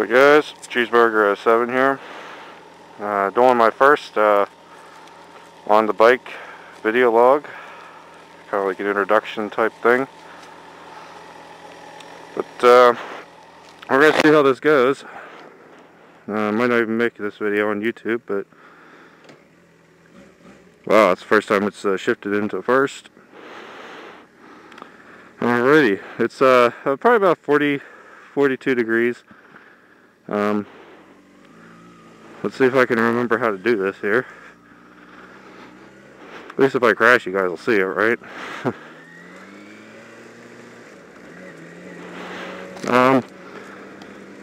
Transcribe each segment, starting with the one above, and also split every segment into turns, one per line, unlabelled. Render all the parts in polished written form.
Howdy guys, Cheeseburger07 here. Doing my first on the bike video log, kind of like an introduction type thing. But we're gonna see how this goes. I might not even make this video on YouTube, but wow, it's the first time it's shifted into first. Alrighty, it's probably about 42 degrees. Let's see if I can remember how to do this here. At least if I crash, you guys will see it, right?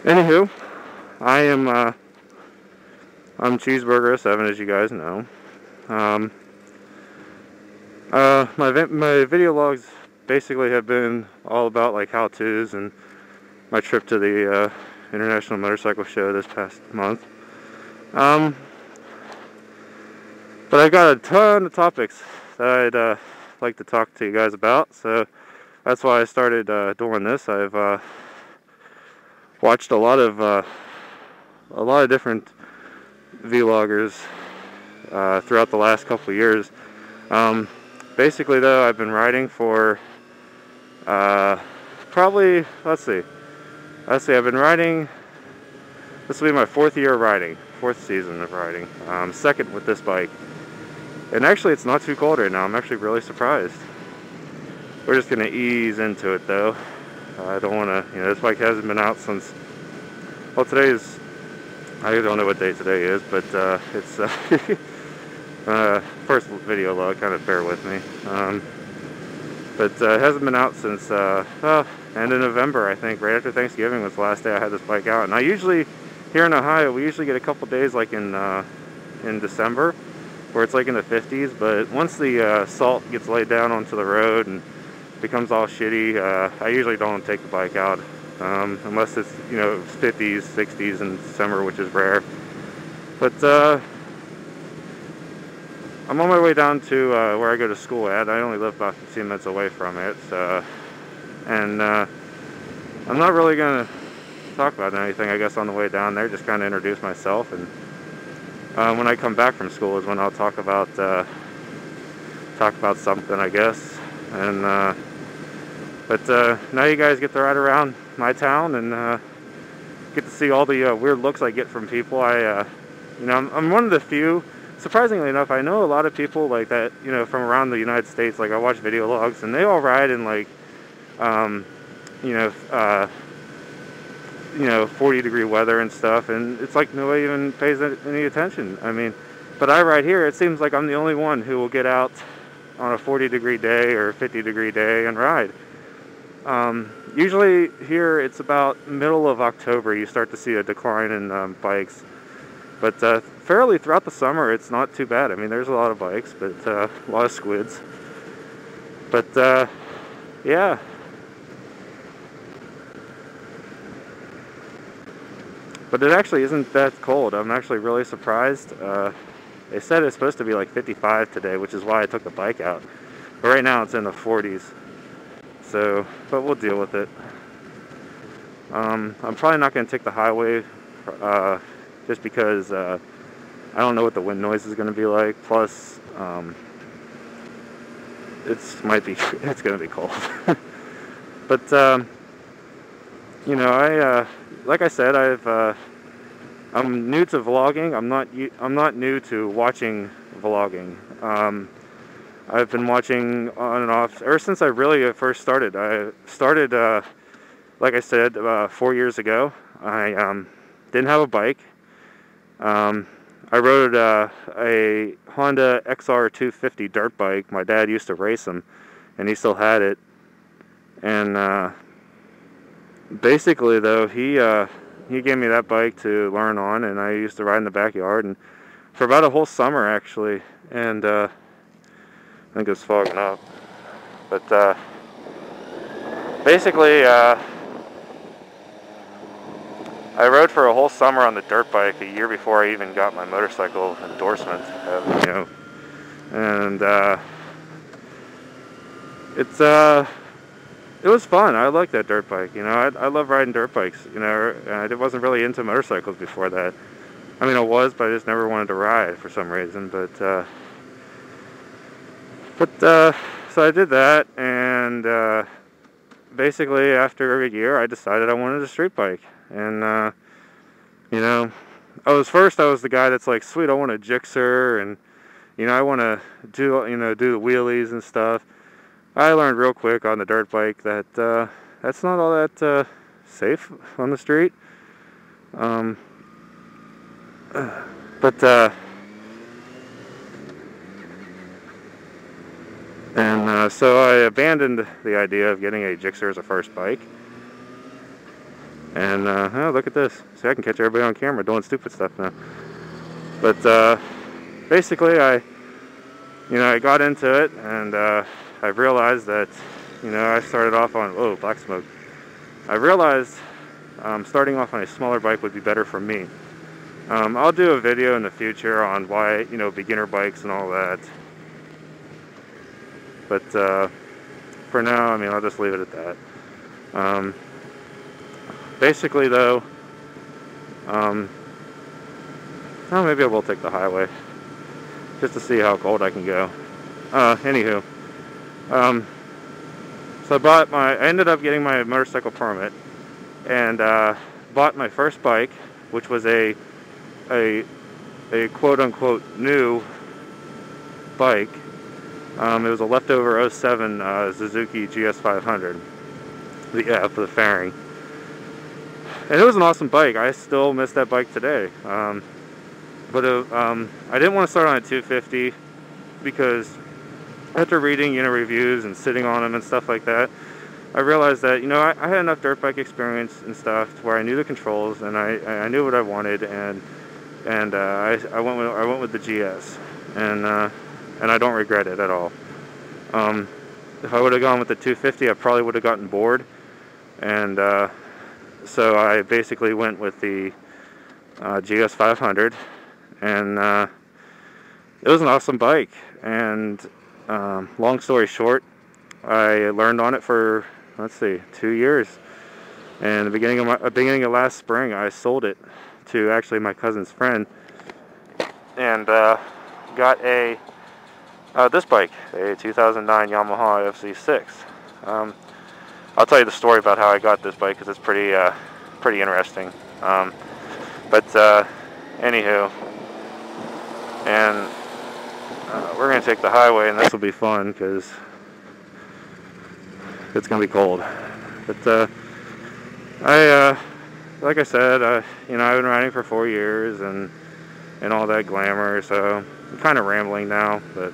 Anywho, I'm Cheeseburger07, as you guys know. My video logs basically have been all about like how-tos and my trip to the International Motorcycle Show this past month. But I've got a ton of topics that I'd like to talk to you guys about, so that's why I started doing this. I've watched a lot of different vloggers throughout the last couple of years. Basically, though, I've been riding for probably, let's see, I've been riding. This will be my fourth year of riding, fourth season of riding, second with this bike. And actually, it's not too cold right now. I'm actually really surprised. We're just gonna ease into it, though. I don't want to, this bike hasn't been out since, well, I don't know what day today is, but it's first video log, kind of bear with me. But it hasn't been out since end of November, I think. Right after Thanksgiving was the last day I had this bike out. And I usually, here in Ohio, we usually get a couple days like in December, where it's like in the 50s. But once the salt gets laid down onto the road and becomes all shitty, I usually don't take the bike out unless it's 50s, 60s in December, which is rare. But I'm on my way down to where I go to school at. I only live about 15 minutes away from it, and I'm not really going to talk about anything, I guess, on the way down there. Just kind of introduce myself, and when I come back from school is when I'll talk about something, I guess. And but now you guys get to ride around my town and get to see all the weird looks I get from people. I'm one of the few. Surprisingly enough, I know a lot of people like that, from around the United States. Like, I watch video logs, and they all ride in like, 40-degree weather and stuff, and it's like nobody even pays any attention. I mean, but I ride here. It seems like I'm the only one who will get out on a 40-degree day or 50-degree day and ride. Usually here, it's about middle of October you start to see a decline in bikes. But fairly throughout the summer, it's not too bad. I mean, there's a lot of bikes, but a lot of squids. But yeah. But it actually isn't that cold. I'm actually really surprised. They said it's supposed to be like 55 today, which is why I took the bike out. But right now it's in the 40s. So, but we'll deal with it. I'm probably not going to take the highway. Just because I don't know what the wind noise is going to be like. Plus, it's going to be cold. But like I said, I'm new to vlogging. I'm not new to watching vlogging. I've been watching on and off ever since I really first started. I started, like I said, 4 years ago. I didn't have a bike. I rode a Honda XR250 dirt bike. My dad used to race them, and he still had it. And basically, though, he gave me that bike to learn on, and I used to ride in the backyard, and for about a whole summer, actually. And I think it's fogging up. But basically, I rode for a whole summer on the dirt bike a year before I even got my motorcycle endorsement, and it's it was fun. I like that dirt bike. You know, I love riding dirt bikes. You know, I wasn't really into motorcycles before that. I mean, I was, but I just never wanted to ride for some reason. So I did that, and basically after a year, I decided I wanted a street bike. And you know, I was the guy that's like, sweet, I want a Gixxer, and you know, I want to do the wheelies and stuff. I learned real quick on the dirt bike that that's not all that safe on the street. Um, but so I abandoned the idea of getting a Gixxer as a first bike. And oh, look at this. See, I can catch everybody on camera doing stupid stuff now. But basically, I got into it, and I realized that, I started off on, oh, black smoke. I realized starting off on a smaller bike would be better for me. I'll do a video in the future on why, beginner bikes and all that. But for now, I mean, I'll just leave it at that. Basically, though, oh, maybe I will take the highway just to see how cold I can go. Anywho, so I ended up getting my motorcycle permit, and bought my first bike, which was a quote-unquote new bike. It was a leftover 07 Suzuki GS500, for the fairing. And it was an awesome bike. I still miss that bike today. But I didn't want to start on a 250 because after reading, reviews and sitting on them and stuff like that, I realized that, I had enough dirt bike experience and stuff to where I knew the controls, and I knew what I wanted, and I went with the GS, and I don't regret it at all. If I would have gone with the 250, I probably would have gotten bored, and so I basically went with the GS 500, and it was an awesome bike. And long story short, I learned on it for, 2 years. And the beginning of last spring, I sold it to actually my cousin's friend, and got this bike, a 2009 Yamaha FC6. I'll tell you the story about how I got this bike because it's pretty interesting. Anywho, and we're gonna take the highway, and this will be fun because it's gonna be cold. But like I said, I've been riding for 4 years and all that glamour, so I'm kind of rambling now. But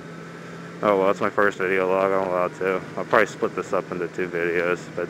oh well, it's my first video log. I'm allowed to. I'll probably split this up into 2 videos, but